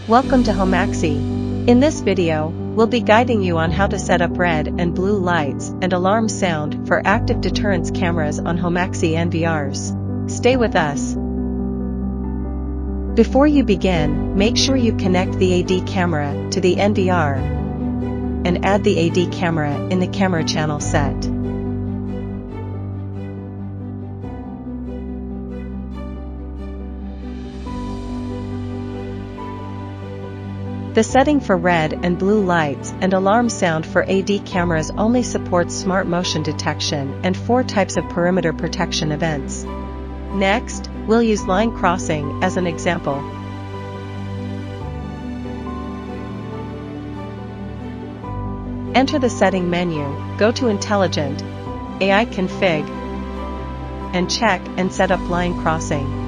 Welcome to Homaxi. In this video, we'll be guiding you on how to set up red and blue lights and alarm sound for active deterrence cameras on Homaxi NVRs. Stay with us. Before you begin, make sure you connect the AD camera to the NVR and add the AD camera in the camera channel set. The setting for red and blue lights and alarm sound for AD cameras only supports smart motion detection and 4 types of perimeter protection events. Next, we'll use line crossing as an example. Enter the setting menu, go to Intelligent, AI Config, and check and set up line crossing.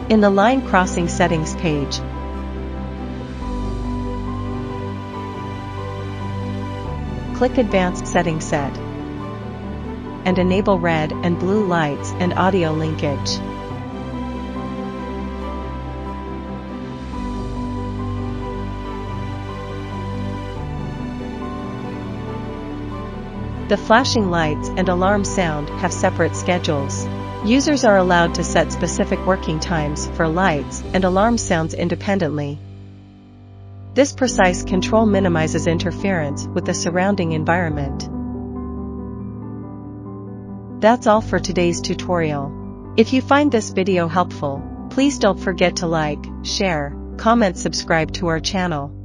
In the line crossing settings page, click Advanced Settings Set and enable red and blue lights and audio linkage. The flashing lights and alarm sound have separate schedules. Users are allowed to set specific working times for lights and alarm sounds independently. This precise control minimizes interference with the surrounding environment. That's all for today's tutorial. If you find this video helpful, please don't forget to like, share, comment, subscribe to our channel.